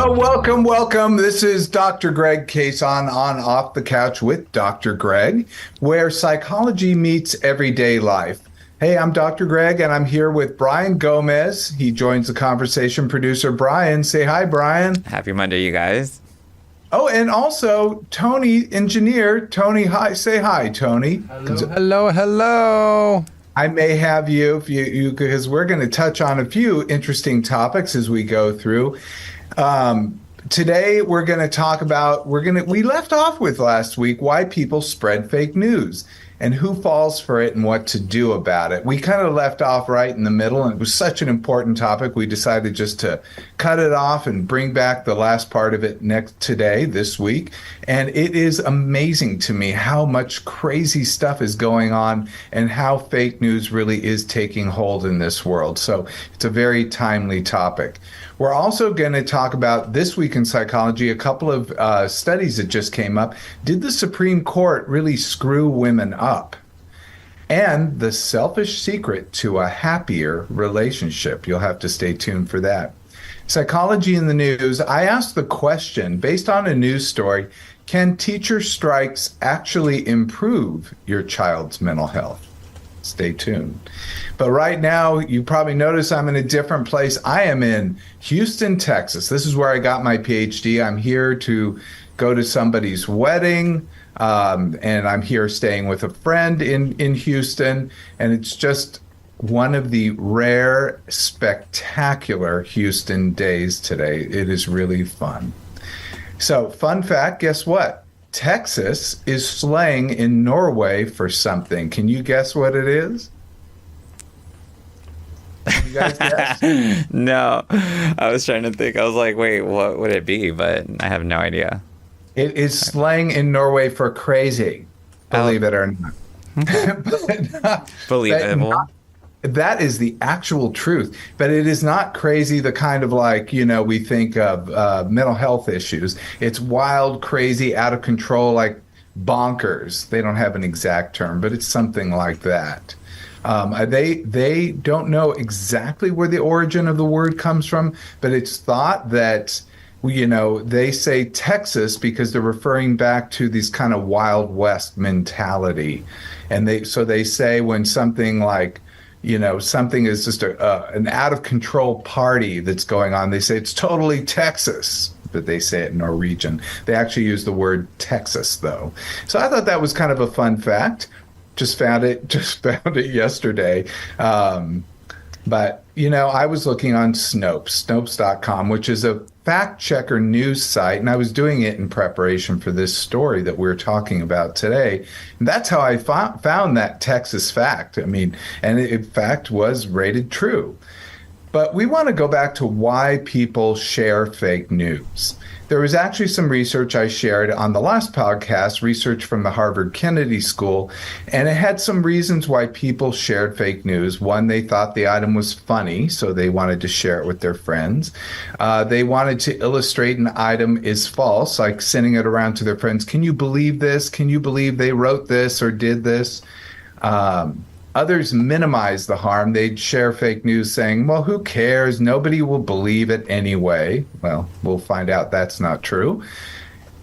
Well, welcome. This is Dr. Greg Cason on Off the Couch with Dr. Greg, where psychology meets everyday life. Hey, I'm Dr. Greg, and I'm here with Brian Gomez. He joins the conversation. Producer Brian, say hi, Brian. Happy Monday, you guys. Oh, and also Tony, engineer. Tony, hi. Say hi, Tony. Hello. I may have you because we're going to touch on a few interesting topics as we go through. Today we're going to talk about, we left off with last week why people spread fake news and who falls for it and what to do about it. We kind of left off right in the middle, and it was such an important topic. We decided just to cut it off and bring back the last part of it this week. And it is amazing to me how much crazy stuff is going on and how fake news really is taking hold in this world. So it's a very timely topic. We're also going to talk about this week in psychology, a couple of studies that just came up. Did the Supreme Court really screw women up? And the selfish secret to a happier relationship. You'll have to stay tuned for that. Psychology in the news. I asked the question, based on a news story, can teacher strikes actually improve your child's mental health? Stay tuned. But right now, you probably notice I'm in a different place. I am in Houston, Texas. This is where I got my PhD. I'm here to go to somebody's wedding, and I'm here staying with a friend in Houston. And it's just one of the rare, spectacular Houston days today. It is really fun. So, fun fact, guess what? Texas is slang in Norway for something. Can you guess what it is? You guys guess? No, I was trying to think. I was like, wait, what would it be? But I have no idea. It is slang in Norway for crazy, believe it or not. Believable. That is the actual truth, but it is not crazy, the kind of we think of mental health issues. It's wild, crazy, out of control, like bonkers. They don't have an exact term, but it's something like that. They don't know exactly where the origin of the word comes from, but it's thought that, they say Texas because they're referring back to this kind of Wild West mentality. And they say when something like, something is just an out-of-control party that's going on, they say it's totally Texas, but they say it in Norwegian. They actually use the word Texas, though. So I thought that was kind of a fun fact. Just found it yesterday. But, I was looking on Snopes.com, which is a fact-checker news site, and I was doing it in preparation for this story that we're talking about today. And that's how I found that Texas fact. And in fact was rated true. But we want to go back to why people share fake news. There was actually some research I shared on the last podcast, research from the Harvard Kennedy School, and it had some reasons why people shared fake news. One, they thought the item was funny, so they wanted to share it with their friends. They wanted to illustrate an item is false, like sending it around to their friends. Can you believe this? Can you believe they wrote this or did this? Others minimize the harm. They'd share fake news saying, well, who cares? Nobody will believe it anyway. Well, we'll find out that's not true.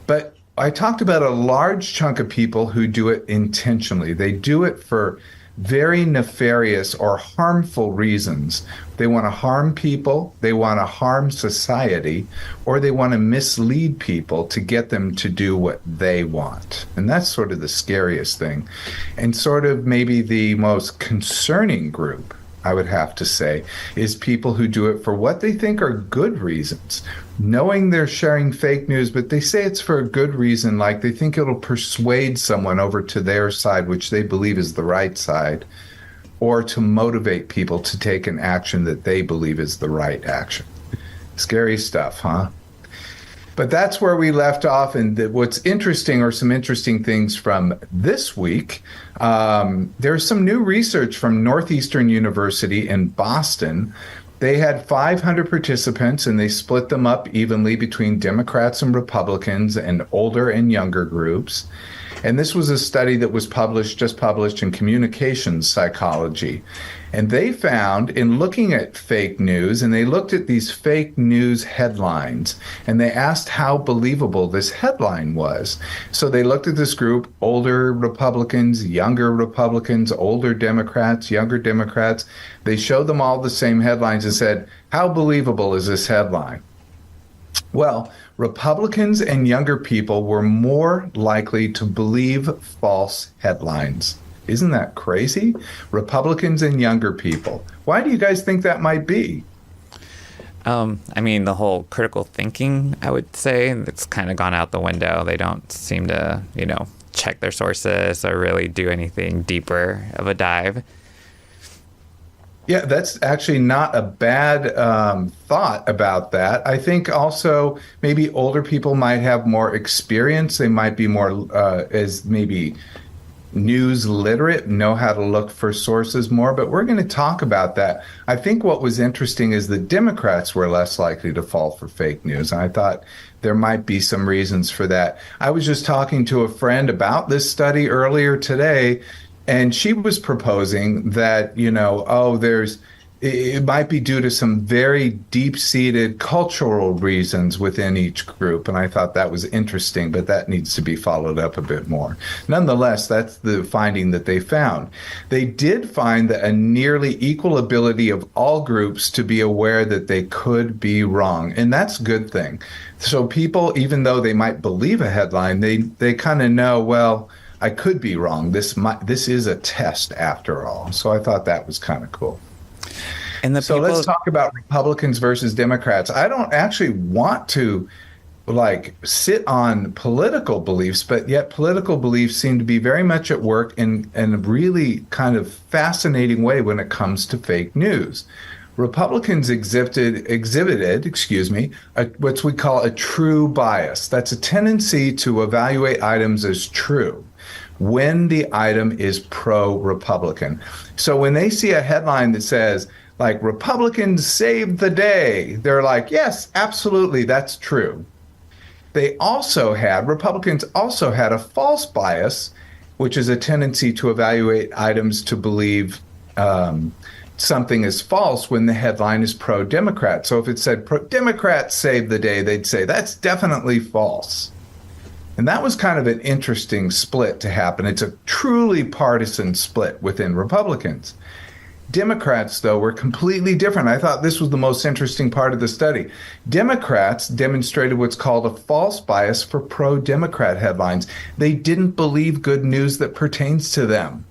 But I talked about a large chunk of people who do it intentionally. They do it for very nefarious or harmful reasons. They want to harm people, they want to harm society, or they want to mislead people to get them to do what they want. And that's sort of the scariest thing. And sort of maybe the most concerning group, I would have to say, is people who do it for what they think are good reasons, knowing they're sharing fake news, but they say it's for a good reason, like they think it'll persuade someone over to their side, which they believe is the right side, or to motivate people to take an action that they believe is the right action. Scary stuff, huh? But that's where we left off. And what's interesting, or some interesting things from this week, there's some new research from Northeastern University in Boston. They had 500 participants, and they split them up evenly between Democrats and Republicans and older and younger groups. And this was a study that was just published in Communications Psychology. And they found in looking at fake news, and they looked at these fake news headlines, and they asked how believable this headline was. So they looked at this group, older Republicans, younger Republicans, older Democrats, younger Democrats. They showed them all the same headlines and said, how believable is this headline? Well, Republicans and younger people were more likely to believe false headlines. Isn't that crazy? Republicans and younger people. Why do you guys think that might be? I mean, the whole critical thinking, I would say, it's kind of gone out the window. They don't seem to, check their sources or really do anything deeper of a dive. Yeah, that's actually not a bad thought about that. I think also maybe older people might have more experience. They might be more as maybe news literate, know how to look for sources more, but we're going to talk about that. I think what was interesting is the Democrats were less likely to fall for fake news. And I thought there might be some reasons for that. I was just talking to a friend about this study earlier today, and she was proposing that, it might be due to some very deep-seated cultural reasons within each group. And I thought that was interesting, but that needs to be followed up a bit more. Nonetheless, that's the finding that they found. They did find that a nearly equal ability of all groups to be aware that they could be wrong. And that's a good thing. So people, even though they might believe a headline, they kind of know, well, I could be wrong. This is a test after all. So I thought that was kind of cool. So let's talk about Republicans versus Democrats. I don't actually want to sit on political beliefs, but yet political beliefs seem to be very much at work in a really kind of fascinating way when it comes to fake news. Republicans exhibited, what we call a true bias. That's a tendency to evaluate items as true when the item is pro-Republican. So when they see a headline that says, Republicans saved the day, they're like, yes, absolutely, that's true. Republicans also had a false bias, which is a tendency to evaluate items to believe something is false when the headline is pro-Democrat. So if it said Democrats saved the day, they'd say that's definitely false. And that was kind of an interesting split to happen. It's a truly partisan split within Republicans. Democrats, though, were completely different. I thought this was the most interesting part of the study. Democrats demonstrated what's called a false bias for pro-Democrat headlines. They didn't believe good news that pertains to them.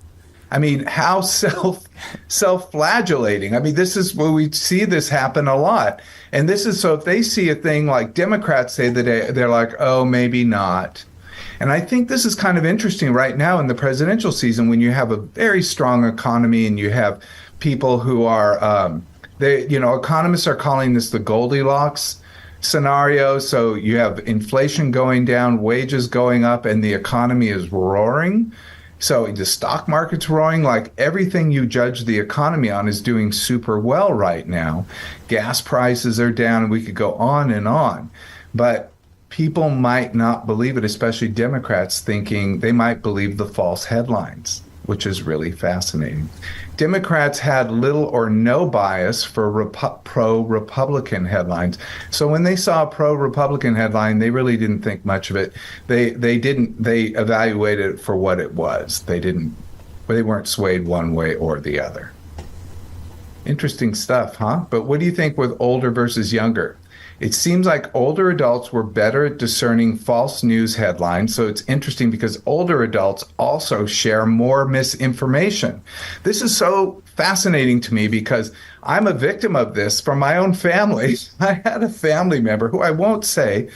I mean, how self-flagellating. I mean, this is where we see this happen a lot. And this is so if they see a thing like Democrats say that they're like, oh, maybe not. And I think this is kind of interesting right now in the presidential season when you have a very strong economy and you have people who are, economists are calling this the Goldilocks scenario. So you have inflation going down, wages going up, and the economy is roaring. So the stock market's roaring, like everything you judge the economy on is doing super well right now. Gas prices are down, and we could go on and on. But people might not believe it, especially Democrats thinking they might believe the false headlines, which is really fascinating. Democrats had little or no bias for pro-Republican headlines. So when they saw a pro-Republican headline, they really didn't think much of it. They evaluated it for what it was. They weren't swayed one way or the other. Interesting stuff, huh? But what do you think with older versus younger? It seems like older adults were better at discerning false news headlines. So it's interesting because older adults also share more misinformation. This is so fascinating to me because I'm a victim of this from my own family. I had a family member who I won't say,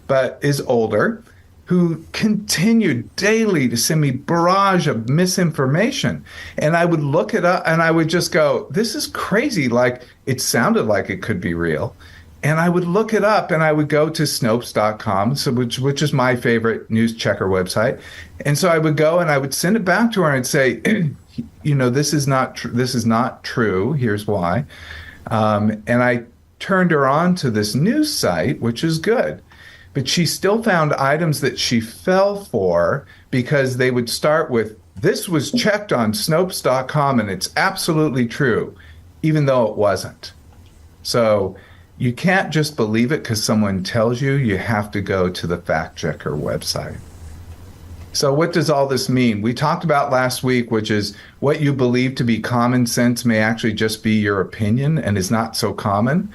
but is older, who continued daily to send me barrage of misinformation. And I would look it up and I would just go, this is crazy. Like it sounded like it could be real. And I would look it up and I would go to Snopes.com, which is my favorite news checker website. And so I would go and I would send it back to her and say, this is not true. Here's why. And I turned her on to this news site, which is good. but she still found items that she fell for because they would start with, this was checked on Snopes.com and it's absolutely true, even though it wasn't. So you can't just believe it because someone tells you. You have to go to the fact checker website. So what does all this mean? We talked about last week, which is what you believe to be common sense may actually just be your opinion and is not so common.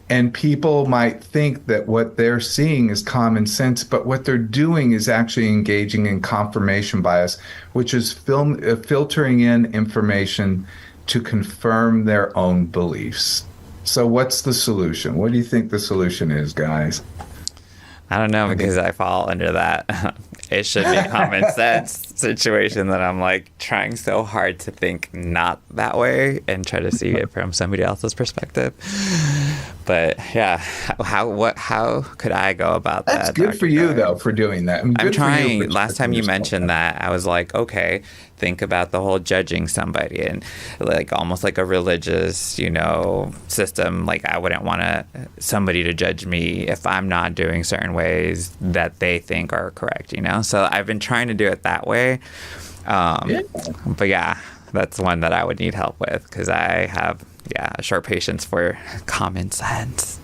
And people might think that what they're seeing is common sense, but what they're doing is actually engaging in confirmation bias, which is filtering in information to confirm their own beliefs. So what's the solution? What do you think the solution is, guys? I don't know, because I fall under that it should be common sense situation that I'm like trying so hard to think not that way and try to see it from somebody else's perspective. But yeah, how could I go about that? That's good for you, though, for doing that. I'm trying. Last time you mentioned that, I was like, okay, think about the whole judging somebody and like almost like a religious, system. Like I wouldn't want somebody to judge me if I'm not doing certain ways that they think are correct, So I've been trying to do it that way. But yeah, that's one that I would need help with because I have a short patience for common sense.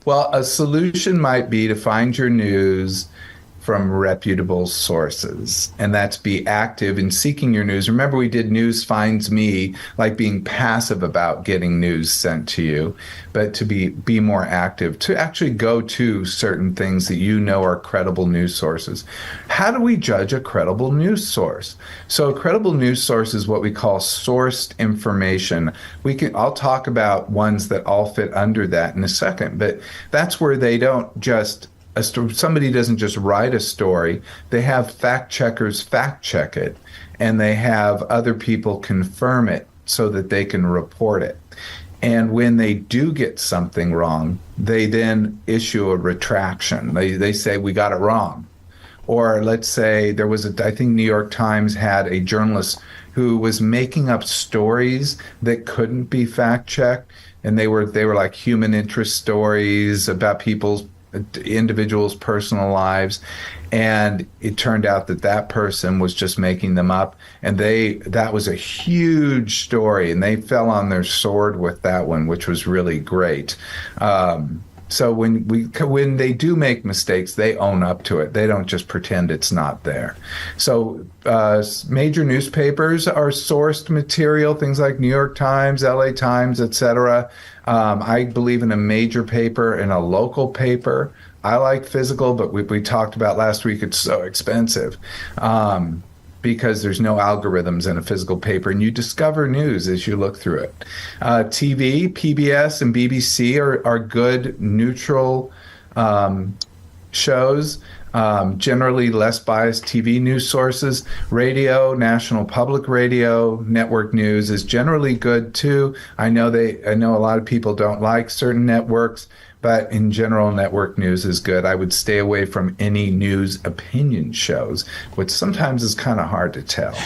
Well, a solution might be to find your news from reputable sources, and that's be active in seeking your news. Remember, we did news finds me, like being passive about getting news sent to you, but to be more active, to actually go to certain things that are credible news sources. How do we judge a credible news source? So a credible news source is what we call sourced information. I'll talk about ones that all fit under that in a second, but that's where they don't just somebody doesn't just write a story. They have fact checkers fact check it, and they have other people confirm it so that they can report it. And when they do get something wrong, they then issue a retraction. They say, we got it wrong. Or let's say I think New York Times had a journalist who was making up stories that couldn't be fact checked, and they were like human interest stories about individuals' personal lives, and it turned out that person was just making them up, and that was a huge story, and they fell on their sword with that one, which was really great. So when they do make mistakes, they own up to it. They don't just pretend it's not there. So major newspapers are sourced material, things like New York Times, LA Times, etc. I believe in a major paper and a local paper. I like physical, but we talked about last week, it's so expensive because there's no algorithms in a physical paper, and you discover news as you look through it. TV, PBS, and BBC are good, neutral shows. Generally less biased TV news sources. Radio, National Public Radio, network news is generally good too. I know a lot of people don't like certain networks, but in general, network news is good. I would stay away from any news opinion shows, which sometimes is kind of hard to tell.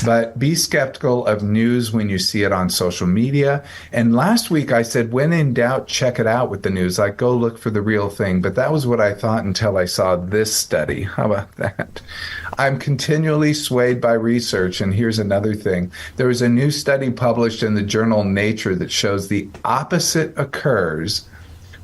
But be skeptical of news when you see it on social media. And last week I said, when in doubt, check it out with the news. Like, go look for the real thing. But that was what I thought until I saw this study. How about that? I'm continually swayed by research. And here's another thing. There was a new study published in the journal Nature that shows the opposite occurs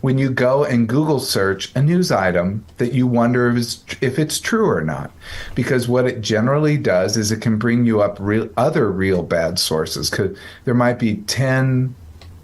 when you go and Google search a news item that you wonder if it's true or not. Because what it generally does is it can bring you up other real bad sources. Because there might be 10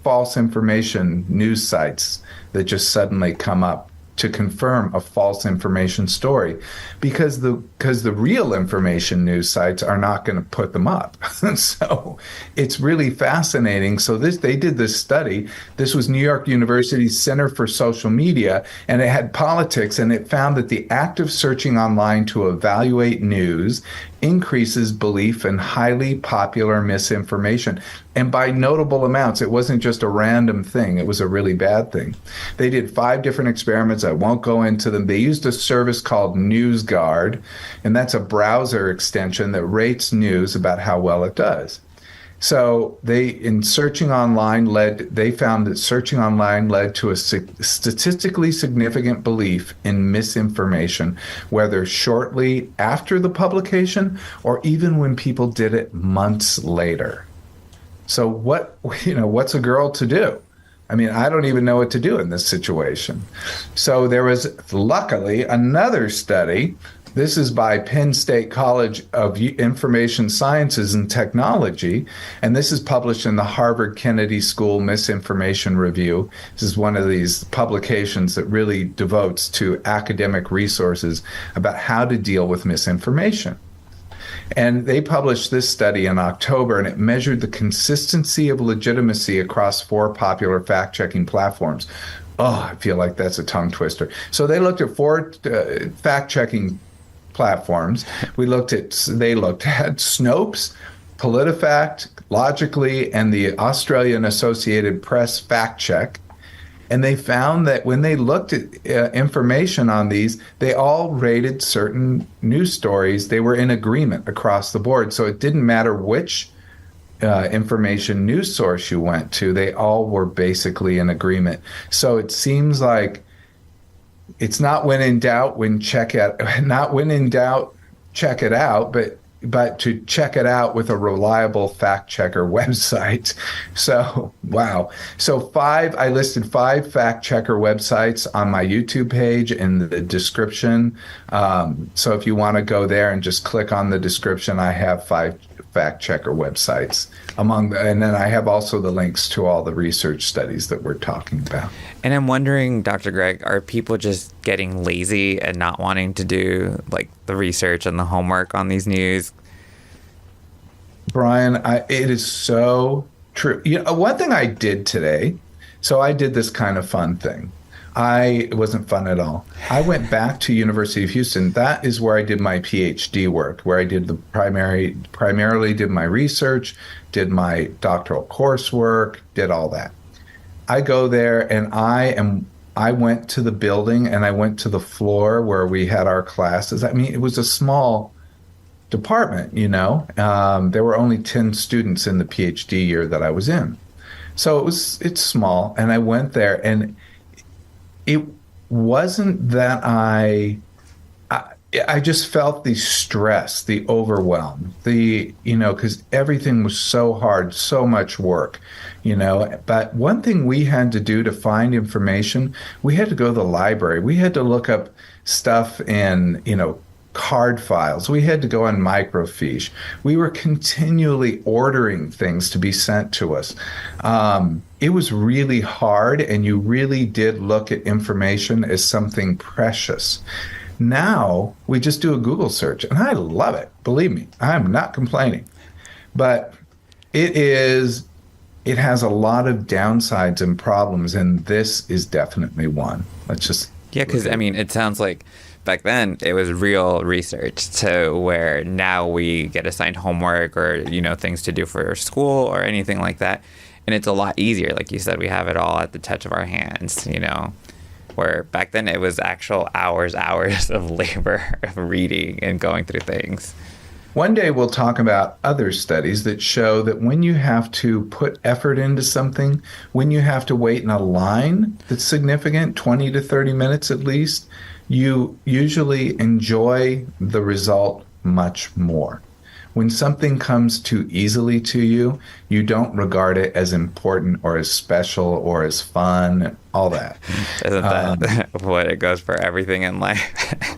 false information news sites that just suddenly come up to confirm a false information story, because the real information news sites are not going to put them up. So it's really fascinating. So they did this study. This was New York University's Center for Social Media, and it had politics, and it found that the act of searching online to evaluate news increases belief in highly popular misinformation. And by notable amounts. It wasn't just a random thing. It was a really bad thing. They did 5 different experiments. I won't go into them. They used a service called NewsGuard, and that's a browser extension that rates news about how well it does. So they found that searching online led to a statistically significant belief in misinformation, whether shortly after the publication or even when people did it months later. So what's a girl to do? I mean, I don't even know what to do in this situation. So there was luckily another study. This is by Penn State College of Information Sciences and Technology, and this is published in the Harvard Kennedy School Misinformation Review. This is one of these publications that really devotes to academic resources about how to deal with misinformation. And they published this study in October, and it measured the consistency of legitimacy across 4 popular fact-checking platforms. Oh, I feel like that's a tongue twister. So they looked at 4 fact-checking platforms. They looked at Snopes, PolitiFact, Logically, and the Australian Associated Press Fact Check. And they found that when they looked at information on these, they all rated certain news stories. They were in agreement across the board. So it didn't matter which information news source you went to, they all were basically in agreement. So it seems like it's not when in doubt, check it out, but to check it out with a reliable fact checker website. So, wow. So I listed 5 fact checker websites on my YouTube page in the description. So if you want to go there and just click on the description, I have 5 fact checker websites and then I have also the links to all the research studies that we're talking about. And I'm wondering, Dr. Greg, are people just getting lazy and not wanting to do like the research and the homework on these news? Brian, it is so true. One thing I did today, so I did this kind of fun thing. It wasn't fun at all. I went back to University of Houston. That is where I did my PhD work, where I did primarily did my research, did my doctoral coursework, did all that. I go there and I went to the building and I went to the floor where we had our classes. I mean, it was a small department, there were only 10 students in the PhD year that I was in. So it's small. And I went there and it wasn't that I just felt the stress, the overwhelm, because everything was so hard, so much work, But one thing we had to do to find information, we had to go to the library. We had to look up stuff in, card files. We had to go on microfiche. We were continually ordering things to be sent to us. It was really hard, and you really did look at information as something precious. Now we just do a Google search, and I love it. Believe me, I'm not complaining. But it has a lot of downsides and problems, and this is definitely one. Because it sounds like back then it was real research to where now we get assigned homework or things to do for school or anything like that, and it's a lot easier. Like you said, we have it all at the touch of our hands, where back then it was actual hours of labor of reading and going through things. One day we'll talk about other studies that show that when you have to put effort into something, when you have to wait in a line that's significant, 20 to 30 minutes at least, you usually enjoy the result much more. When something comes too easily to you, you don't regard it as important or as special or as fun, all that. Isn't that what it goes for everything in life?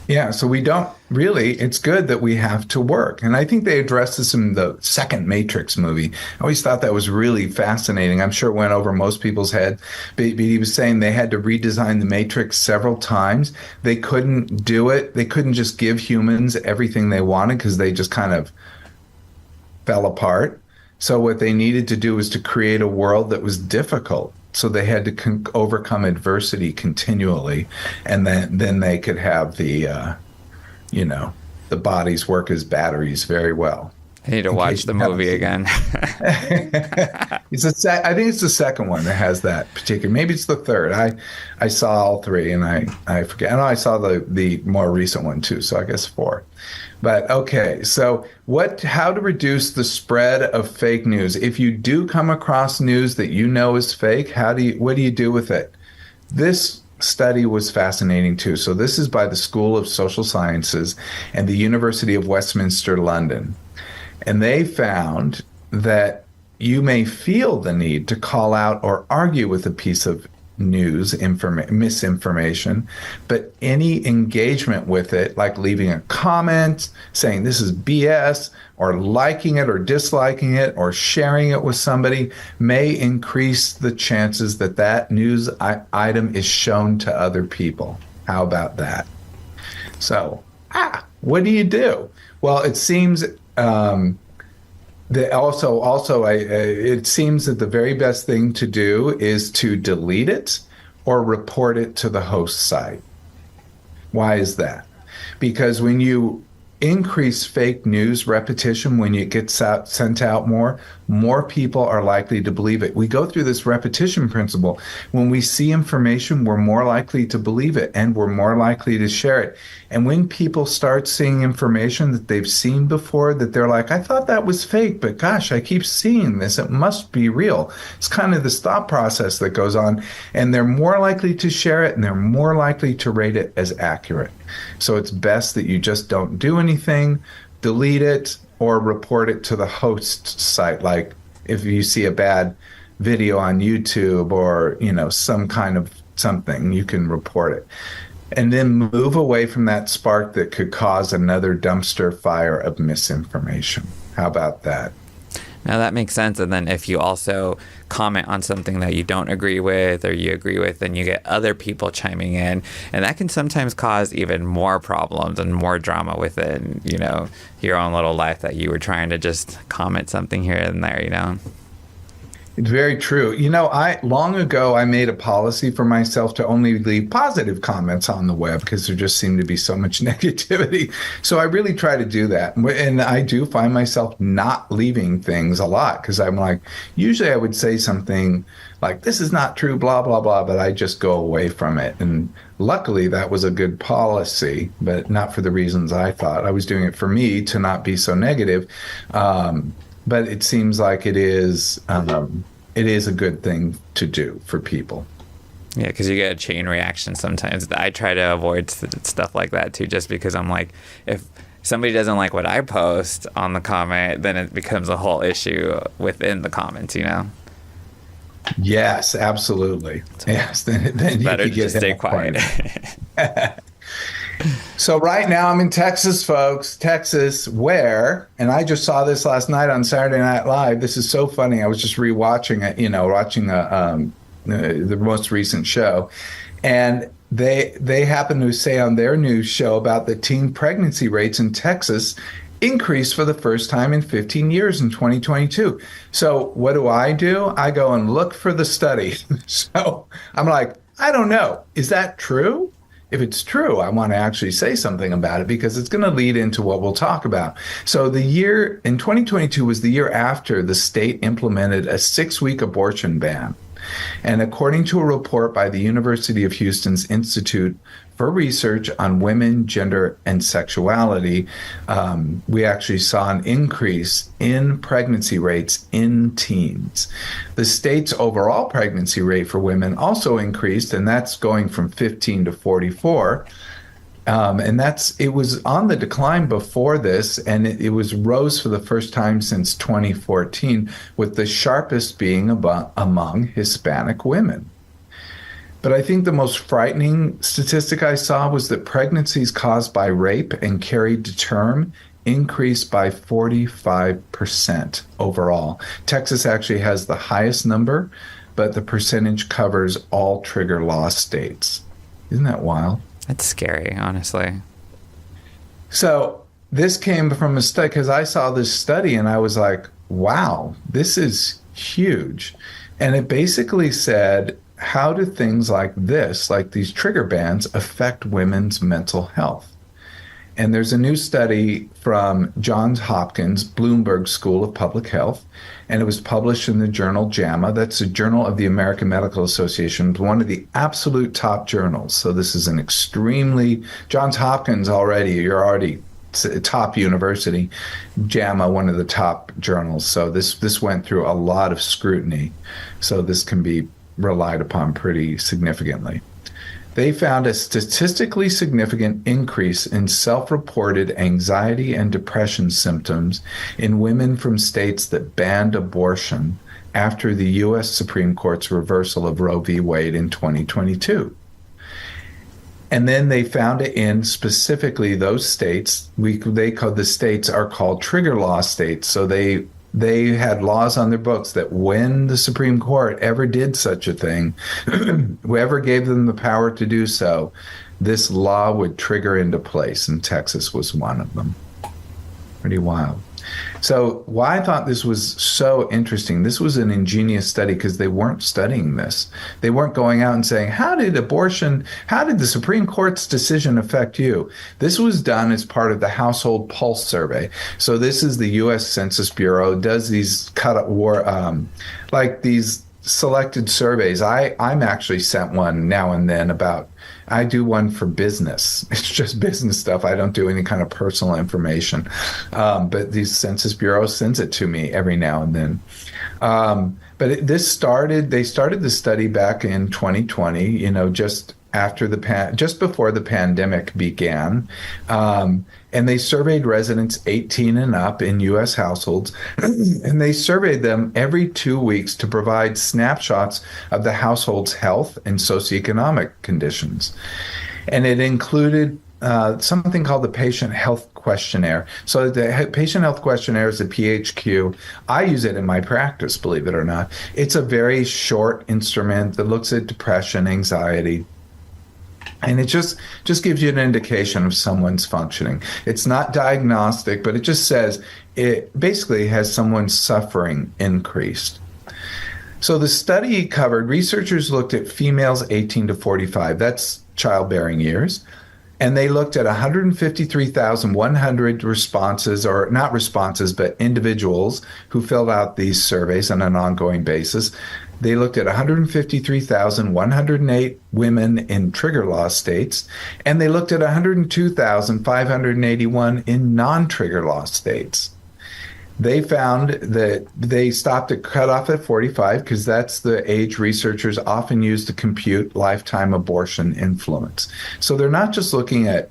Yeah, so we don't really, it's good that we have to work. And I think they addressed this in the second Matrix movie. I always thought that was really fascinating. I'm sure it went over most people's head. But he was saying they had to redesign the Matrix several times. They couldn't do it. They couldn't just give humans everything they wanted because they just kind of fell apart. So what they needed to do was to create a world that was difficult. So they had to overcome adversity continually, and then they could have the bodies work as batteries very well. I need to watch the movie again. I think it's the second one that has that particular. Maybe it's the third. I saw all 3, and I forget. I know I saw the more recent one too. So I guess 4. But okay, so how to reduce the spread of fake news? If you do come across news that you know is fake, what do you do with it? This study was fascinating too. So this is by the School of Social Sciences and the University of Westminster, London. And they found that you may feel the need to call out or argue with a piece of news, misinformation, but any engagement with it, like leaving a comment, saying this is BS, or liking it or disliking it, or sharing it with somebody, may increase the chances that that news item is shown to other people. How about that? So, what do you do? Well, it seems it seems that the very best thing to do is to delete it or report it to the host site. Why is that? Because when you increase fake news repetition, when it gets sent out more people are likely to believe it. We go through this repetition principle. When we see information, we're more likely to believe it, and we're more likely to share it. And when people start seeing information that they've seen before, that they're like, I thought that was fake, but gosh, I keep seeing this. It must be real. It's kind of this thought process that goes on, and they're more likely to share it, and they're more likely to rate it as accurate. So it's best that you just don't do anything, delete it, or report it to the host site. Like if you see a bad video on YouTube or, some kind of something, you can report it. And then move away from that spark that could cause another dumpster fire of misinformation. How about that? Now that makes sense. And then if you also comment on something that you don't agree with or you agree with, then you get other people chiming in. And that can sometimes cause even more problems and more drama within, your own little life that you were trying to just comment something here and there. It's very true. Long ago, I made a policy for myself to only leave positive comments on the web because there just seemed to be so much negativity. So I really try to do that. And I do find myself not leaving things a lot because I'm like, usually I would say something like, this is not true, blah, blah, blah, but I just go away from it. And luckily that was a good policy, but not for the reasons I thought. I was doing it for me to not be so negative. But it seems like it is a good thing to do for people. Yeah, because you get a chain reaction sometimes. I try to avoid stuff like that too, just because I'm like, if somebody doesn't like what I post on the comment, then it becomes a whole issue within the comments, Yes, absolutely. Yes, then you better could get just stay quiet. So right now I'm in Texas, folks. Texas, where, and I just saw this last night on Saturday Night Live. This is so funny. I was just rewatching it, watching the most recent show, and they happen to say on their news show about the teen pregnancy rates in Texas increased for the first time in 15 years in 2022. So what do? I go and look for the study. So I'm like, I don't know. Is that true? If it's true, I want to actually say something about it because it's going to lead into what we'll talk about. So the year in 2022 was the year after the state implemented a 6-week abortion ban. And according to a report by the University of Houston's Institute for Research on Women, Gender, and Sexuality, we actually saw an increase in pregnancy rates in teens. The state's overall pregnancy rate for women also increased, and that's going from 15 to 44. And it was on the decline before this, and it rose for the first time since 2014, with the sharpest being among Hispanic women. But I think the most frightening statistic I saw was that pregnancies caused by rape and carried to term increased by 45% overall. Texas actually has the highest number, but the percentage covers all trigger law states. Isn't that wild? That's scary, honestly. So this came from a study, because I saw this study and I was like, wow, this is huge. And it basically said, how do things like this, like these trigger bans, affect women's mental health? And there's a new study from Johns Hopkins Bloomberg School of Public Health, and it was published in the journal JAMA. That's a journal of the American Medical Association, one of the absolute top journals. So this is an extremely, Johns Hopkins you're already top university, JAMA, one of the top journals. So this went through a lot of scrutiny. So this can be relied upon pretty significantly. They found a statistically significant increase in self-reported anxiety and depression symptoms in women from states that banned abortion after the U.S. Supreme Court's reversal of Roe v. Wade in 2022. And then they found it in specifically those states. They call the states are called trigger law states. So they had laws on their books that when the Supreme Court ever did such a thing, whoever gave them the power to do so, this law would trigger into place. And Texas was one of them. Pretty wild. So why I thought this was so interesting, this was an ingenious study because they weren't studying this. They weren't going out and saying, how did the Supreme Court's decision affect you? This was done as part of the Household Pulse Survey. So this is the U.S. Census Bureau, does these like these selected surveys. I'm actually sent one now and then I do one for business. It's just business stuff. I don't do any kind of personal information. But the Census Bureau sends it to me every now and then. They started the study back in 2020, just before the pandemic began. And they surveyed residents 18 and up in U.S. households, and they surveyed them every 2 weeks to provide snapshots of the household's health and socioeconomic conditions. And it included something called the Patient Health Questionnaire. So the Patient Health Questionnaire is a PHQ. I use it in my practice, believe it or not. It's a very short instrument that looks at depression, anxiety, and it just gives you an indication of someone's functioning. It's not diagnostic, but it just says it basically has someone's suffering increased. So the study covered, researchers looked at females 18 to 45, that's childbearing years, and they looked at 153,100 responses, or not responses, but individuals who filled out these surveys on an ongoing basis. They looked at 153,108 women in trigger law states, and they looked at 102,581 in non-trigger law states. They found that they stopped at cutoff at 45 because that's the age researchers often use to compute lifetime abortion influence. So they're not just looking at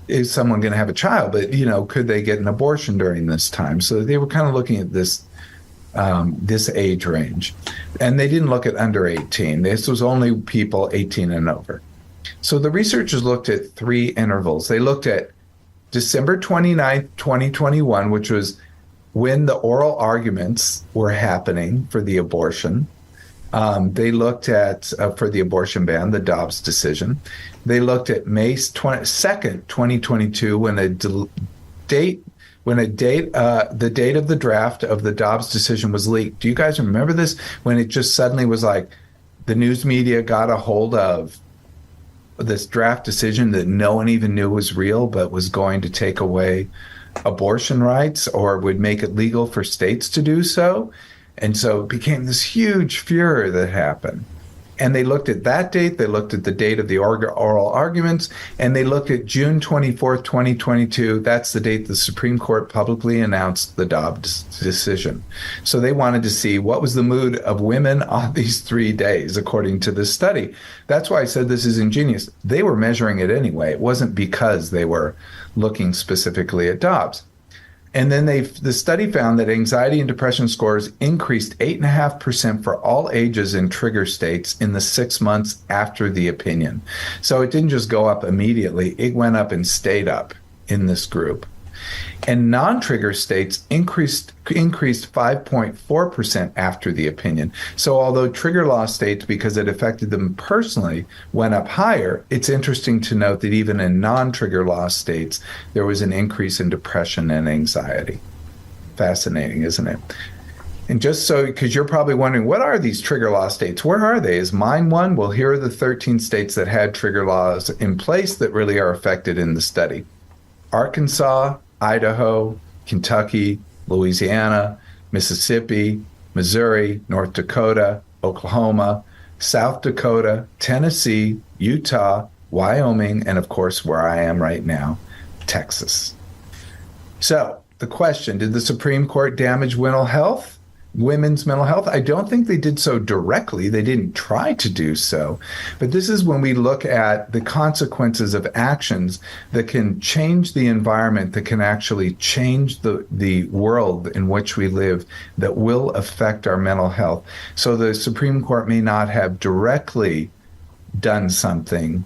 is someone going to have a child, but could they get an abortion during this time? So they were kind of looking at this age range. And they didn't look at under 18. This was only people 18 and over. So the researchers looked at 3 intervals. They looked at December 29th, 2021, which was when the oral arguments were happening for the abortion. They looked at, for the abortion ban, the Dobbs decision. They looked at May 2nd, 2022, when the date of the draft of the Dobbs decision was leaked. Do you guys remember this? When it just suddenly was like the news media got a hold of this draft decision that no one even knew was real, but was going to take away abortion rights or would make it legal for states to do so. And so it became this huge furor that happened. And they looked at that date, they looked at the date of the oral arguments, and they looked at June 24th, 2022. That's the date the Supreme Court publicly announced the Dobbs decision. So they wanted to see what was the mood of women on these 3 days, according to this study. That's why I said this is ingenious. They were measuring it anyway. It wasn't because they were looking specifically at Dobbs. And then the study found that anxiety and depression scores increased 8.5% for all ages in trigger states in the 6 months after the opinion. So it didn't just go up immediately, it went up and stayed up in this group. And non-trigger states increased 5.4% after the opinion. So although trigger law states, because it affected them personally, went up higher, it's interesting to note that even in non-trigger law states, there was an increase in depression and anxiety. Fascinating, isn't it? And just so, because you're probably wondering, what are these trigger law states? Where are they? Is mine one? Well, here are the 13 states that had trigger laws in place that really are affected in the study. Arkansas, Idaho, Kentucky, Louisiana, Mississippi, Missouri, North Dakota, Oklahoma, South Dakota, Tennessee, Utah, Wyoming, and of course, where I am right now, Texas. So the question, did the Supreme Court damage women's mental health? I don't think they did so directly. They didn't try to do so. But this is when we look at the consequences of actions that can change the environment, that can actually change the world in which we live, that will affect our mental health. So the Supreme Court may not have directly done something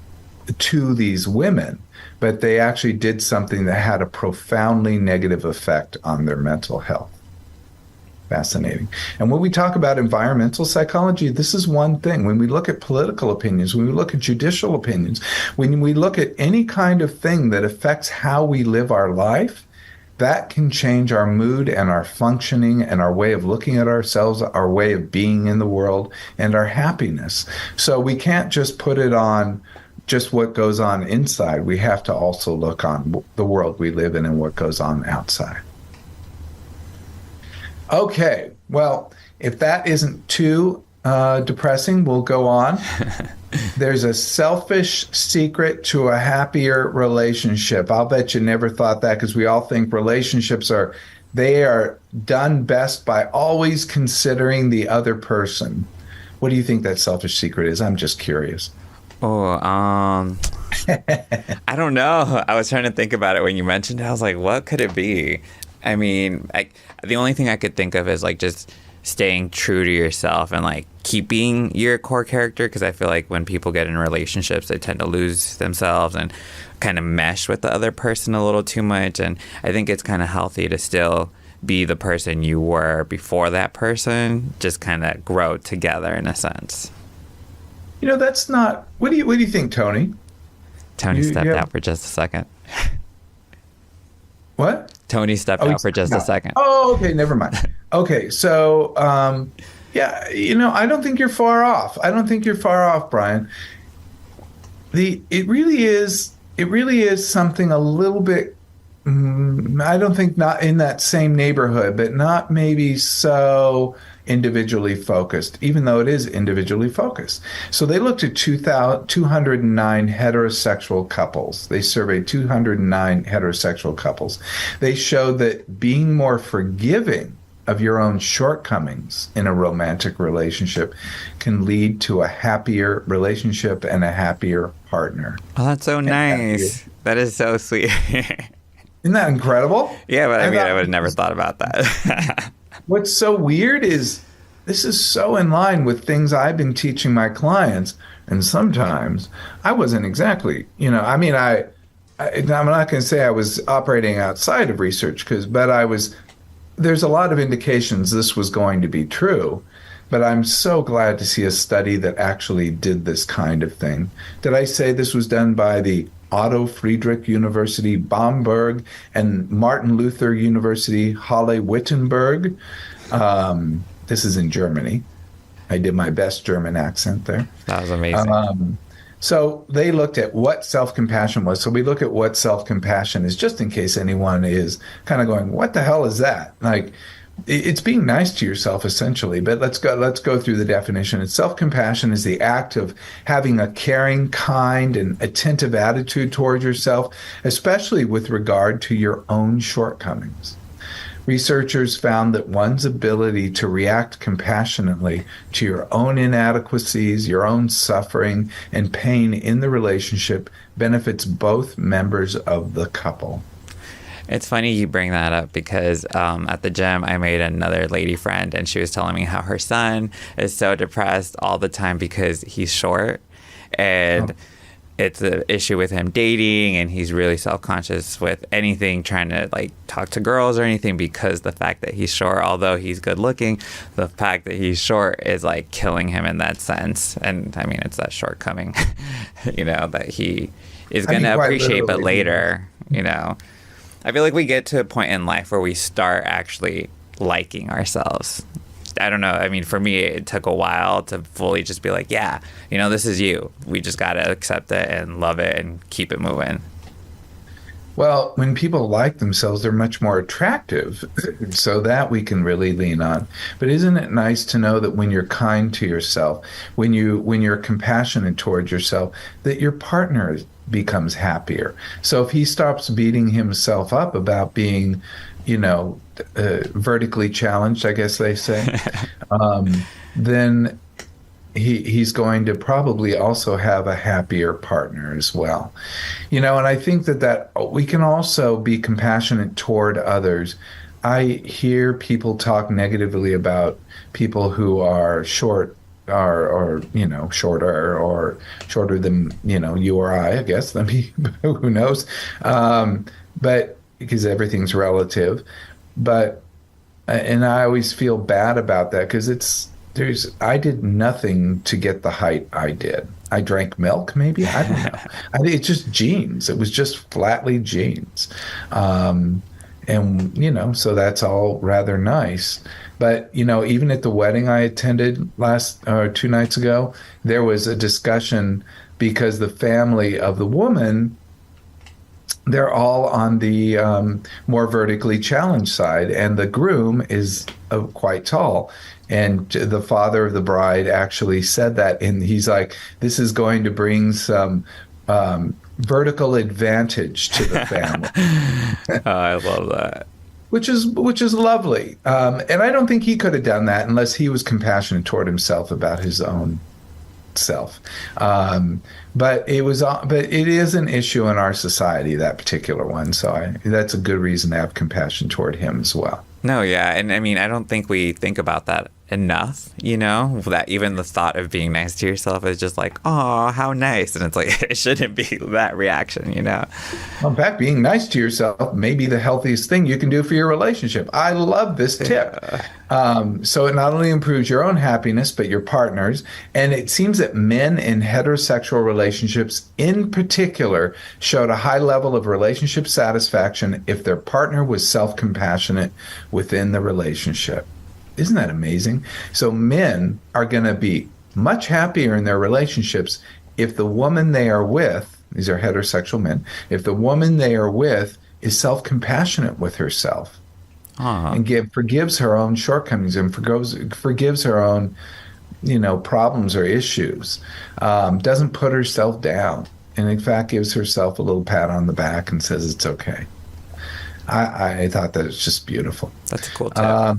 to these women, but they actually did something that had a profoundly negative effect on their mental health. Fascinating. And when we talk about environmental psychology, this is one thing. When we look at political opinions, when we look at judicial opinions, when we look at any kind of thing that affects how we live our life, that can change our mood and our functioning and our way of looking at ourselves, our way of being in the world, and our happiness. So we can't just put it on just what goes on inside. We have to also look on the world we live in and what goes on outside. Okay, well, if that isn't too depressing, we'll go on. There's a selfish secret to a happier relationship. I'll bet you never thought that, because we all think relationships are done best by always considering the other person. What do you think that selfish secret is? I'm just curious. Oh, I don't know. I was trying to think about it when you mentioned it. I was like, what could it be? I mean, the only thing I could think of is like just staying true to yourself and like keeping your core character, because I feel like when people get in relationships, they tend to lose themselves and kind of mesh with the other person a little too much. And I think it's kind of healthy to still be the person you were before that person, just kind of grow together in a sense. You know, that's not. What do you think, Tony? Tony stepped out for just a second. What? Tony stepped out for just a second. Oh, okay, never mind. Okay, so yeah, you know, I don't think you're far off. Brian. It really is something a little bit. I don't think not in that same neighborhood, but not maybe so individually focused, even though it is individually focused. So they looked at 209 heterosexual couples. They surveyed 209 heterosexual couples. They showed that being more forgiving of your own shortcomings in a romantic relationship can lead to a happier relationship and a happier partner. Oh, that's so nice. That is so sweet. Isn't that incredible? Yeah, but I mean, I would have never thought about that. What's so weird is this is so in line with things I've been teaching my clients. And sometimes I wasn't exactly, I'm not going to say I was operating outside of research, there's a lot of indications this was going to be true. But I'm so glad to see a study that actually did this kind of thing. Did I say this was done by the Otto Friedrich University, Bamberg, and Martin Luther University, Halle-Wittenberg? This is in Germany. I did my best German accent there. That was amazing. So they looked at what self-compassion was. So we look at what self-compassion is, just in case anyone is kind of going, what the hell is that? Like, it's being nice to yourself, essentially. But let's go through the definition. Self-compassion is the act of having a caring, kind, and attentive attitude towards yourself, especially with regard to your own shortcomings. Researchers found that one's ability to react compassionately to your own inadequacies, your own suffering, and pain in the relationship benefits both members of the couple. It's funny you bring that up because at the gym, I made another lady friend, and she was telling me how her son is so depressed all the time because he's short, and it's an issue with him dating, and he's really self-conscious with anything, trying to like talk to girls or anything, because the fact that he's short, although he's good looking, the fact that he's short is like killing him in that sense. And I mean, it's that shortcoming, that he is going to appreciate, but later, I feel like we get to a point in life where we start actually liking ourselves. I don't know. I mean, for me, it took a while to fully just be like, yeah, this is you. We just got to accept it and love it and keep it moving. Well, when people like themselves, they're much more attractive. So that we can really lean on. But isn't it nice to know that when you're kind to yourself, when you're compassionate towards yourself, that your partner becomes happier. So if he stops beating himself up about being, vertically challenged, I guess they say, then he's going to probably also have a happier partner as well. And I think that we can also be compassionate toward others. I hear people talk negatively about people who are short or shorter or shorter than you or I guess. Let me who knows. But because everything's relative. But and I always feel bad about that because I did nothing to get the height I did. I drank milk, maybe. I don't know. I think it's just genes. It was just flatly genes. So that's all rather nice. But, even at the wedding I attended 2 nights ago, there was a discussion because the family of the woman, they're all on the more vertically challenged side, and the groom is quite tall. And the father of the bride actually said that, and he's like, "This is going to bring some vertical advantage to the family." Oh, I love that. Which is lovely. And I don't think he could have done that unless he was compassionate toward himself about his own self. But it is an issue in our society, that particular one. So that's a good reason to have compassion toward him as well. No, yeah. And I mean, I don't think we think about that enough, that even the thought of being nice to yourself is just like, oh, how nice. And it's like, it shouldn't be that reaction, Well, in fact, being nice to yourself may be the healthiest thing you can do for your relationship. I love this tip. So it not only improves your own happiness, but your partner's. And it seems that men in heterosexual relationships in particular showed a high level of relationship satisfaction if their partner was self-compassionate within the relationship. Isn't that amazing? So men are going to be much happier in their relationships if the woman they are with, these are heterosexual men, if the woman they are with is self-compassionate with herself and forgives her own shortcomings and forgives her own, problems or issues, doesn't put herself down, and in fact gives herself a little pat on the back and says it's okay. I thought that was just beautiful. That's a cool tip.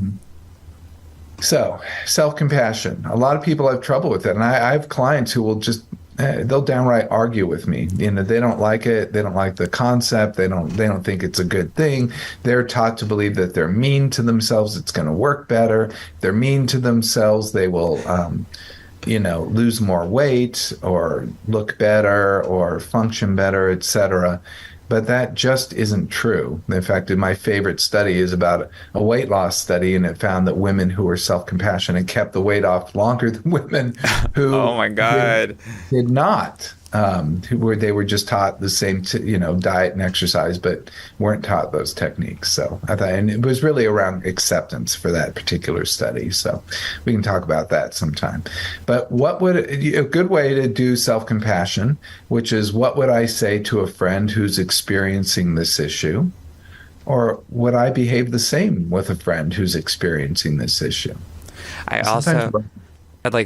So self-compassion, a lot of people have trouble with it. And I have clients who will just, they'll downright argue with me. They don't like it. They don't like the concept. They don't think it's a good thing. They're taught to believe that they're mean to themselves. It's going to work better. If they're mean to themselves, they will, lose more weight or look better or function better, etc. But that just isn't true. In fact, my favorite study is about a weight loss study, and it found that women who were self-compassionate kept the weight off longer than women who oh my God. did not. They were just taught the same, diet and exercise, but weren't taught those techniques. So I thought, and it was really around acceptance for that particular study. So we can talk about that sometime. But what would a good way to do self-compassion, which is what would I say to a friend who's experiencing this issue? Or would I behave the same with a friend who's experiencing this issue?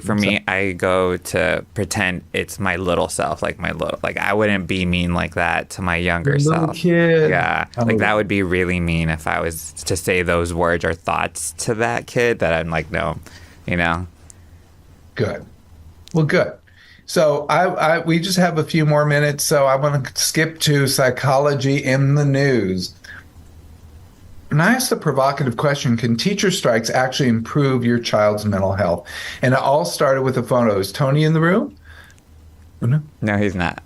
For me, I go to pretend it's my little self, like I wouldn't be mean like that to my younger self. Kid. Yeah. That would be really mean if I was to say those words or thoughts to that kid that I'm like, no, Good. Well, good. So we just have a few more minutes. So I want to skip to psychology in the news. And I asked the provocative question, can teacher strikes actually improve your child's mental health? And it all started with a photo. Is Tony in the room? No, he's not.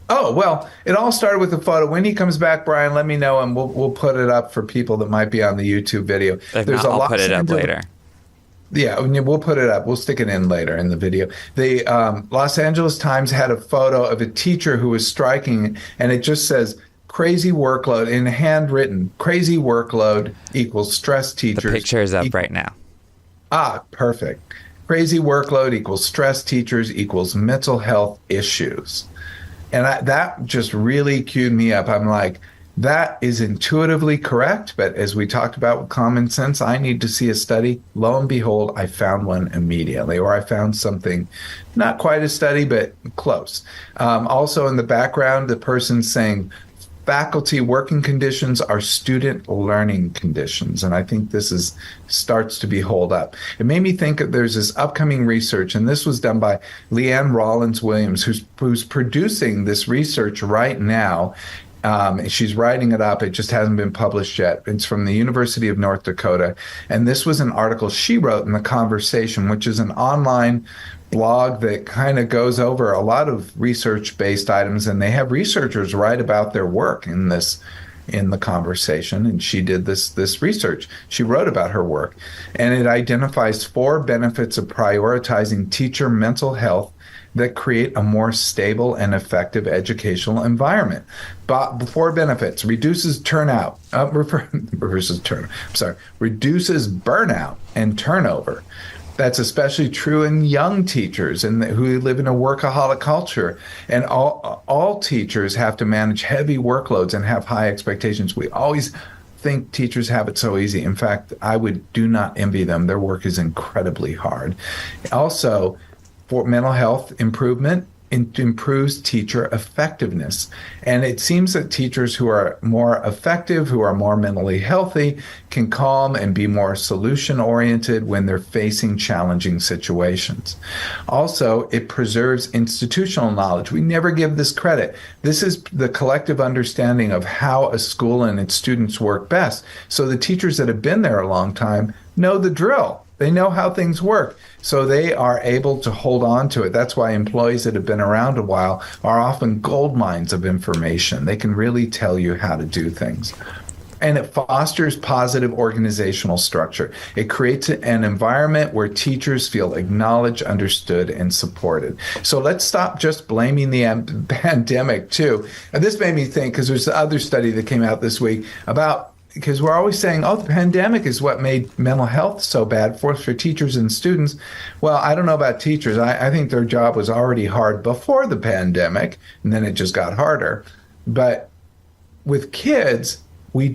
Oh, well, it all started with a photo. When he comes back, Brian, let me know, and we'll put it up for people that might be on the YouTube video. If not, I'll put it up later. Yeah, we'll put it up. We'll stick it in later in the video. The Los Angeles Times had a photo of a teacher who was striking, and it just says, crazy workload in handwritten. Crazy workload equals stress teachers. The picture is up right now. Perfect. Crazy workload equals stress teachers equals mental health issues. And that just really cued me up. I'm like, That is intuitively correct, but as we talked about with common sense, I need to see a study. Lo and behold, I found one immediately, or I found something, not quite a study, but close. Also in the background, the person's saying faculty working conditions are student learning conditions. And I think this starts to be holed up. It made me think that there's this upcoming research, and this was done by Leanne Rollins Williams, who's producing this research right now. She's writing it up. It just hasn't been published yet. It's from the University of North Dakota. And this was an article she wrote in The Conversation, which is an online blog that kind of goes over a lot of research-based items. And they have researchers write about their work in The Conversation. And she did this research. She wrote about her work. And it identifies 4 benefits of prioritizing teacher mental health that create a more stable and effective educational environment. But 4 benefits: reduces burnout and turnover. That's especially true in young teachers and who live in a workaholic culture. And all teachers have to manage heavy workloads and have high expectations. We always think teachers have it so easy. In fact, I do not envy them. Their work is incredibly hard. Also, for mental health improvement, it improves teacher effectiveness. And it seems that teachers who are more effective, who are more mentally healthy, can calm and be more solution-oriented when they're facing challenging situations. Also, it preserves institutional knowledge. We never give this credit. This is the collective understanding of how a school and its students work best. So the teachers that have been there a long time know the drill. They know how things work, so they are able to hold on to it. That's why employees that have been around a while are often gold mines of information. They can really tell you how to do things. And it fosters positive organizational structure. It creates an environment where teachers feel acknowledged, understood, and supported. So let's stop just blaming the pandemic, too. And this made me think, because there's the other study that came out this week about, because we're always saying, oh, the pandemic is what made mental health so bad for teachers and students. Well, I don't know about teachers. I think their job was already hard before the pandemic, and then it just got harder. But with kids, we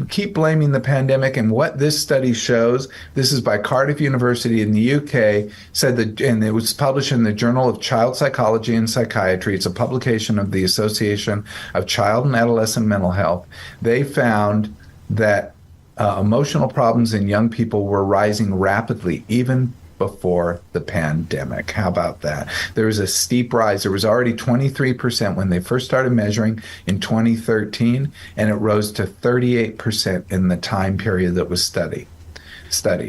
keep blaming the pandemic, and what this study shows, this is by Cardiff University in the UK, said that, and it was published in the Journal of Child Psychology and Psychiatry. It's a publication of the Association of Child and Adolescent Mental Health. They found that emotional problems in young people were rising rapidly, even before the pandemic. How about that? There was a steep rise. There was already 23% when they first started measuring in 2013, and it rose to 38% in the time period that was studied.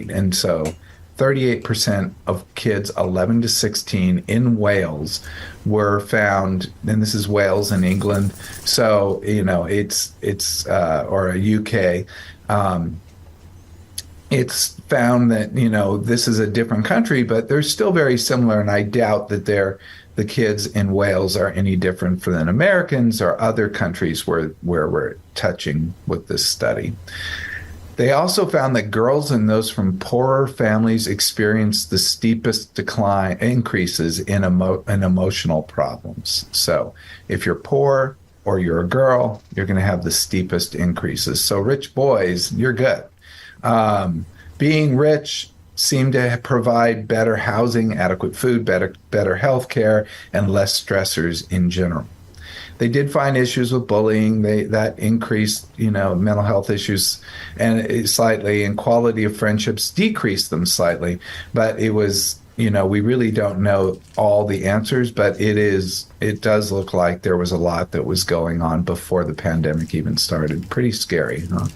And so 38% of kids 11 to 16 in Wales were found, and this is Wales in England, so, it's or a UK, it's found that, this is a different country, but they're still very similar, and I doubt that the kids in Wales are any different than Americans or other countries where we're touching with this study. They also found that girls and those from poorer families experienced the steepest increases in emotional problems. So if you're poor or you're a girl, you're going to have the steepest increases. So rich boys, you're good. Being rich seemed to provide better housing, adequate food, better health care, and less stressors in general. They did find issues with bullying. That increased, mental health issues and slightly, and quality of friendships decreased them slightly. But it was, we really don't know all the answers, but it does look like there was a lot that was going on before the pandemic even started. Pretty scary, huh?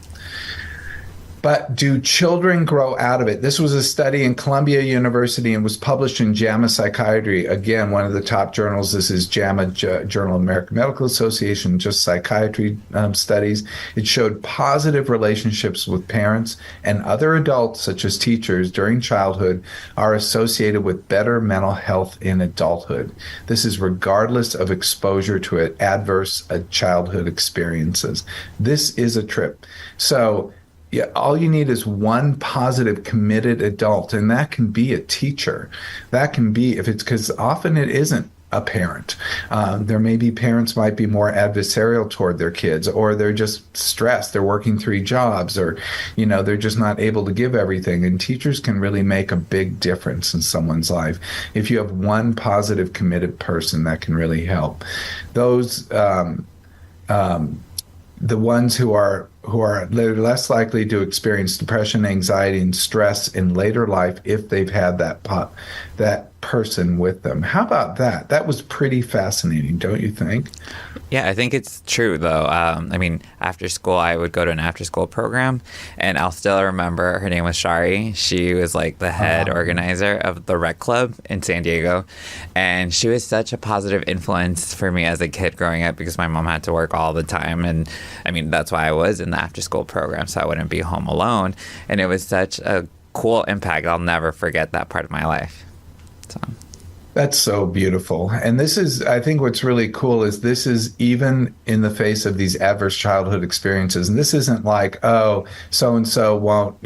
But do children grow out of it? This was a study in Columbia University and was published in JAMA Psychiatry. Again, one of the top journals. This is JAMA, Journal of American Medical Association, just psychiatry studies. It showed positive relationships with parents and other adults, such as teachers, during childhood are associated with better mental health in adulthood. This is regardless of exposure to adverse childhood experiences. This is a trip. So, yeah, all you need is one positive, committed adult, and that can be a teacher. That can be, because often it isn't a parent. There may be parents might be more adversarial toward their kids, or they're just stressed. They're working 3 jobs, or, they're just not able to give everything. And teachers can really make a big difference in someone's life. If you have one positive, committed person, that can really help. Those, the ones who are less likely to experience depression, anxiety, and stress in later life if they've had that person with them. How about that? That was pretty fascinating, don't you think? Yeah, I think it's true, though. After school, I would go to an after-school program, and I'll still remember her name was Shari. She was like the head organizer of the rec club in San Diego, and she was such a positive influence for me as a kid growing up because my mom had to work all the time, and that's why I was in the after-school program, so I wouldn't be home alone, and it was such a cool impact. I'll never forget that part of my life. So. That's so beautiful. And this is, I think what's really cool is this is even in the face of these adverse childhood experiences. And this isn't like, oh, so-and-so won't,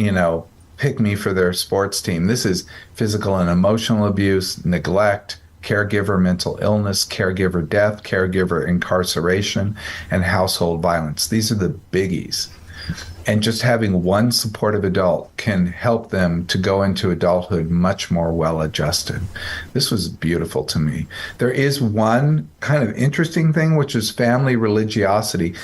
pick me for their sports team. This is physical and emotional abuse, neglect, caregiver mental illness, caregiver death, caregiver incarceration, and household violence. These are the biggies. And just having one supportive adult can help them to go into adulthood much more well-adjusted. This was beautiful to me. There is one kind of interesting thing, which is family religiosity.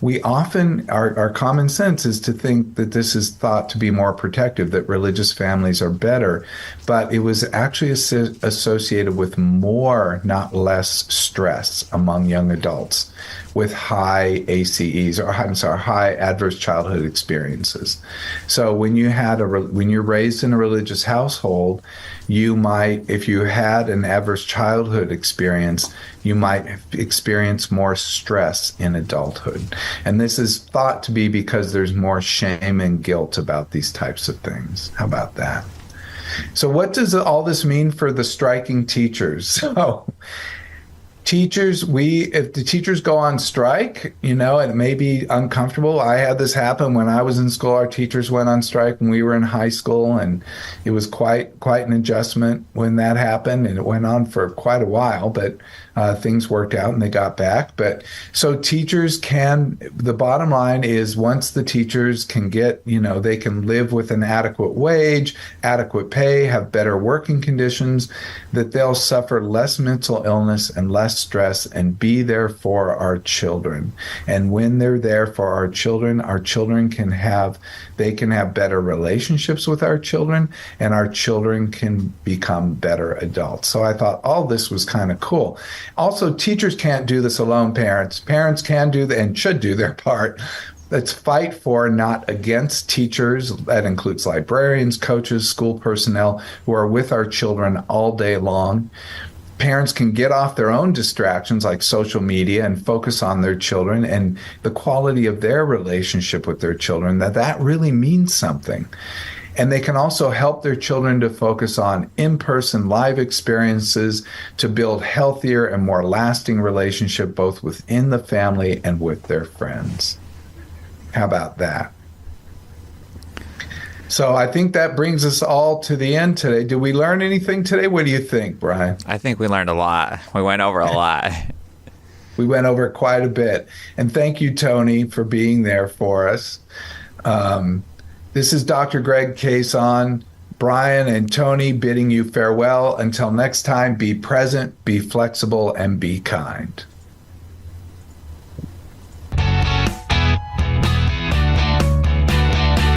We often, our common sense is to think that this is thought to be more protective, that religious families are better, but it was actually associated with more, not less, stress among young adults with high ACEs, or high adverse childhood experiences. So when you're raised in a religious household, you might, if you had an adverse childhood experience, you might experience more stress in adulthood. And this is thought to be because there's more shame and guilt about these types of things. How about that? So what does all this mean for the striking teachers? So teachers, if the teachers go on strike, it may be uncomfortable. I had this happen when I was in school. Our teachers went on strike when we were in high school, and it was quite an adjustment when that happened, and it went on for quite a while, but things worked out and they got back. But so teachers the bottom line is once the teachers can get, they can live with an adequate wage, adequate pay, have better working conditions, that they'll suffer less mental illness and less stress and be there for our children. And when they're there for our children can have better relationships with our children, and our children can become better adults. So I thought all this was kind of cool. Also, teachers can't do this alone, parents. Parents can do and should do their part. Let's fight for, not against, teachers. That includes librarians, coaches, school personnel who are with our children all day long. Parents can get off their own distractions like social media and focus on their children and the quality of their relationship with their children, that really means something. And they can also help their children to focus on in-person live experiences to build healthier and more lasting relationship both within the family and with their friends. How about that? So I think that brings us all to the end today. Did we learn anything today? What do you think, Brian? I think we learned a lot. We went over a lot. We went over quite a bit. And thank you, Tony, for being there for us. This is Dr. Greg Cason, Brian and Tony bidding you farewell. Until next time, be present, be flexible, and be kind.